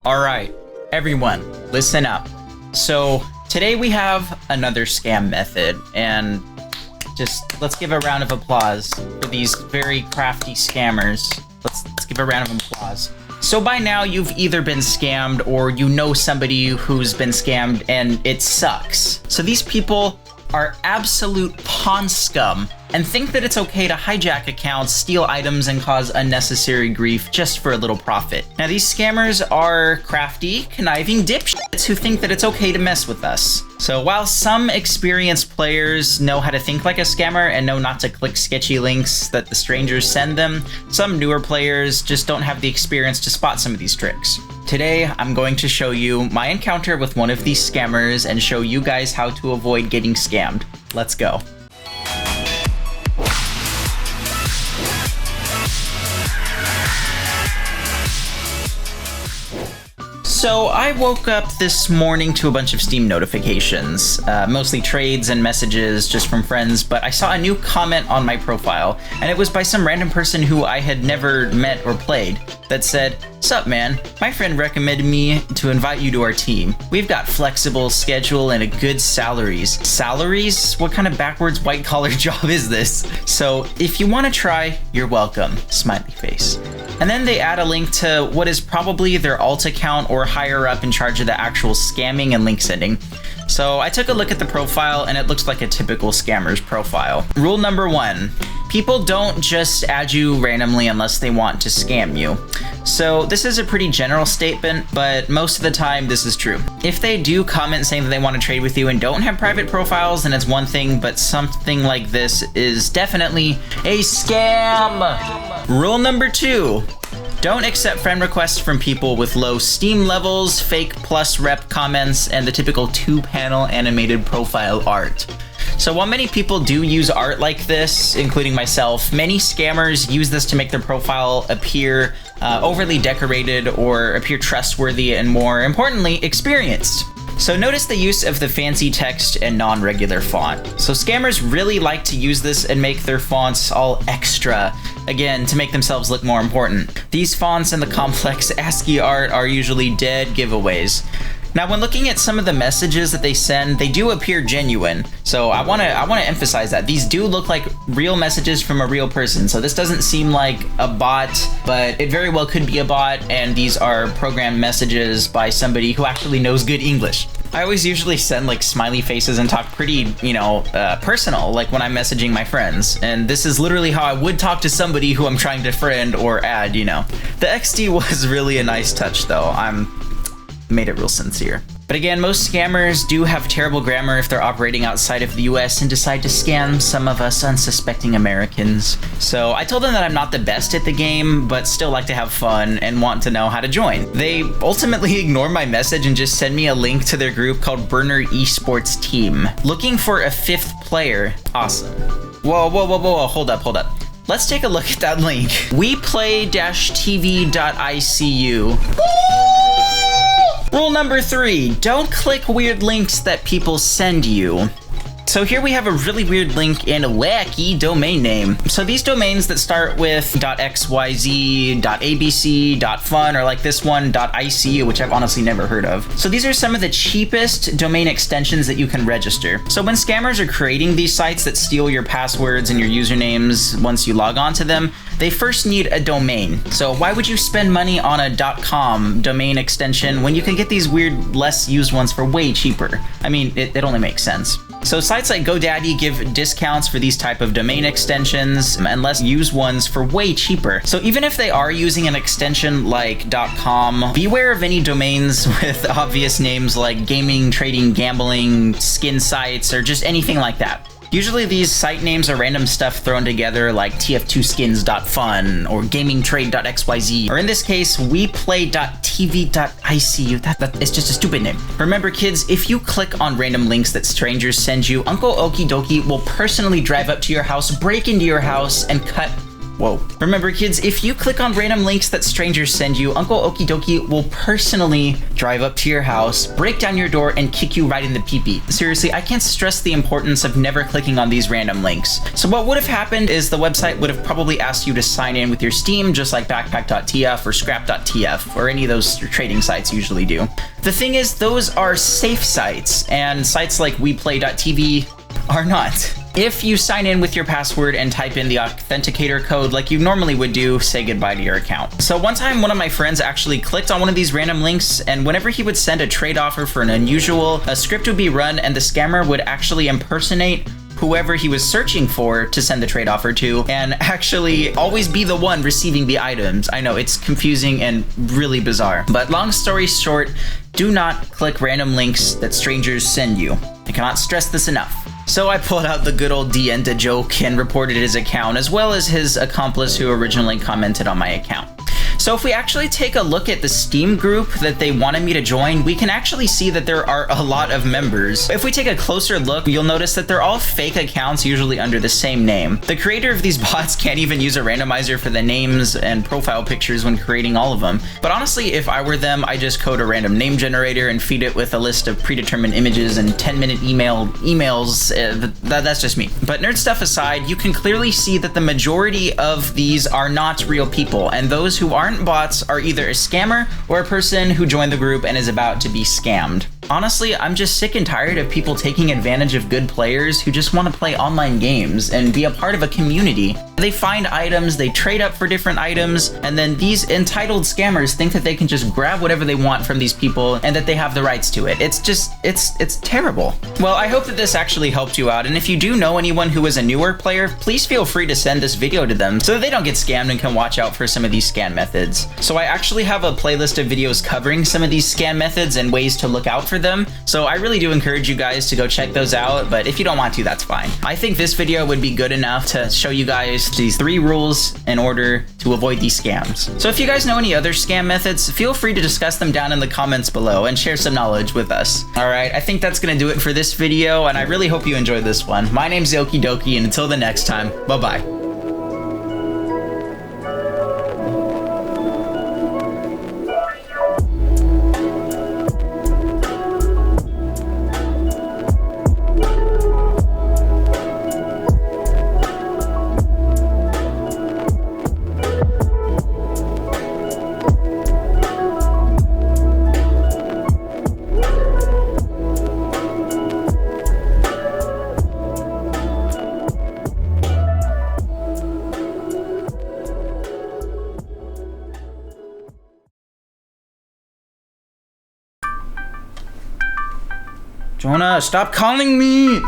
Alright, everyone, listen up. So, today we have another scam method, and just let's give a round of applause for these very crafty scammers. Let's give a round of applause. So by now, you've either been scammed or you know somebody who's been scammed and it sucks. So these people are absolute pawn scum and think that it's okay to hijack accounts, steal items, and cause unnecessary grief just for a little profit. Now, these scammers are crafty, conniving dipshits who think that it's okay to mess with us. So while some experienced players know how to think like a scammer and know not to click sketchy links that the strangers send them, some newer players just don't have the experience to spot some of these tricks. Today, I'm going to show you my encounter with one of these scammers and show you guys how to avoid getting scammed. Let's go. So I woke up this morning to a bunch of Steam notifications, mostly trades and messages just from friends, but I saw a new comment on my profile, and it was by some random person who I had never met or played, that said, "Sup man, my friend recommended me to invite you to our team. We've got flexible schedule and a good salaries." Salaries? What kind of backwards white collar job is this? So if you want to try, you're welcome. Smiley face. And then they add a link to what is probably their alt account or higher up in charge of the actual scamming and link sending. So I took a look at the profile and it looks like a typical scammer's profile. Rule number 1, people don't just add you randomly unless they want to scam you. So this is a pretty general statement, but most of the time this is true. If they do comment saying that they want to trade with you and don't have private profiles, then it's one thing, but something like this is definitely a scam. Rule number 2. Don't accept friend requests from people with low Steam levels, fake plus rep comments, and the typical 2-panel animated profile art. So while many people do use art like this, including myself, many scammers use this to make their profile appear overly decorated or appear trustworthy and, more importantly, experienced. So notice the use of the fancy text and non-regular font. So scammers really like to use this and make their fonts all extra, again, to make themselves look more important. These fonts and the complex ASCII art are usually dead giveaways. Now, when looking at some of the messages that they send, they do appear genuine. So I want to emphasize that. These do look like real messages from a real person. So this doesn't seem like a bot, but it very well could be a bot, and these are programmed messages by somebody who actually knows good English. I always usually send like smiley faces and talk pretty, personal, like when I'm messaging my friends. And this is literally how I would talk to somebody who I'm trying to friend or add, The XD was really a nice touch though. Made it real sincere. But again, most scammers do have terrible grammar if they're operating outside of the US and decide to scam some of us unsuspecting Americans. So I told them that I'm not the best at the game, but still like to have fun and want to know how to join. They ultimately ignore my message and just send me a link to their group called Burner Esports Team. Looking for a 5th player. Awesome. Whoa, hold up. Let's take a look at that link. weplay-tv.icu. Rule number 3, don't click weird links that people send you. So here we have a really weird link and a wacky domain name. So these domains that start with .xyz, .abc, .fun, or like this one, .icu, which I've honestly never heard of. So these are some of the cheapest domain extensions that you can register. So when scammers are creating these sites that steal your passwords and your usernames once you log on to them, they first need a domain. So why would you spend money on a .com domain extension when you can get these weird, less used ones for way cheaper? I mean, it only makes sense. So sites like GoDaddy give discounts for these type of domain extensions and less used ones for way cheaper. So even if they are using an extension like .com, beware of any domains with obvious names like gaming, trading, gambling, skin sites, or just anything like that. Usually these site names are random stuff thrown together like TF2skins.fun or gamingtrade.xyz, or in this case, weplay.tv.icu. That is just a stupid name. Remember kids, if you click on random links that strangers send you, Uncle Okie Dokie will personally drive up to your house, break into your house, and cut Whoa. Remember kids, if you click on random links that strangers send you, Uncle Okie Dokie will personally drive up to your house, break down your door, and kick you right in the pee-pee. Seriously, I can't stress the importance of never clicking on these random links. So what would have happened is the website would have probably asked you to sign in with your Steam, just like backpack.tf or scrap.tf, or any of those trading sites usually do. The thing is, those are safe sites, and sites like weplay.tv are not. If you sign in with your password and type in the authenticator code like you normally would do, say goodbye to your account. So one time, one of my friends actually clicked on one of these random links, and whenever he would send a trade offer for an unusual, a script would be run and the scammer would actually impersonate whoever he was searching for to send the trade offer to, and actually always be the one receiving the items. I know, it's confusing and really bizarre. But long story short, do not click random links that strangers send you. I cannot stress this enough. So I pulled out the good old Dienta joke and reported his account, as well as his accomplice who originally commented on my account. So if we actually take a look at the Steam group that they wanted me to join, we can actually see that there are a lot of members. If we take a closer look, you'll notice that they're all fake accounts, usually under the same name. The creator of these bots can't even use a randomizer for the names and profile pictures when creating all of them. But honestly, if I were them, I just code a random name generator and feed it with a list of predetermined images and 10-minute emails. That's just me. But nerd stuff aside, you can clearly see that the majority of these are not real people, and those who aren't bots are either a scammer or a person who joined the group and is about to be scammed. Honestly, I'm just sick and tired of people taking advantage of good players who just want to play online games and be a part of a community. They find items, they trade up for different items, and then these entitled scammers think that they can just grab whatever they want from these people and that they have the rights to it. It's terrible. Well, I hope that this actually helped you out, and if you do know anyone who is a newer player, please feel free to send this video to them so that they don't get scammed and can watch out for some of these scam methods. So I actually have a playlist of videos covering some of these scam methods and ways to look out for them, so I really do encourage you guys to go check those out, but if you don't want to, that's fine. I think this video would be good enough to show you guys these 3 rules in order to avoid these scams. So if you guys know any other scam methods, feel free to discuss them down in the comments below and share some knowledge with us. Alright, I think that's gonna do it for this video, and I really hope you enjoyed this one. My name's Okie Dokie, and until the next time, bye-bye. Jonah, stop calling me!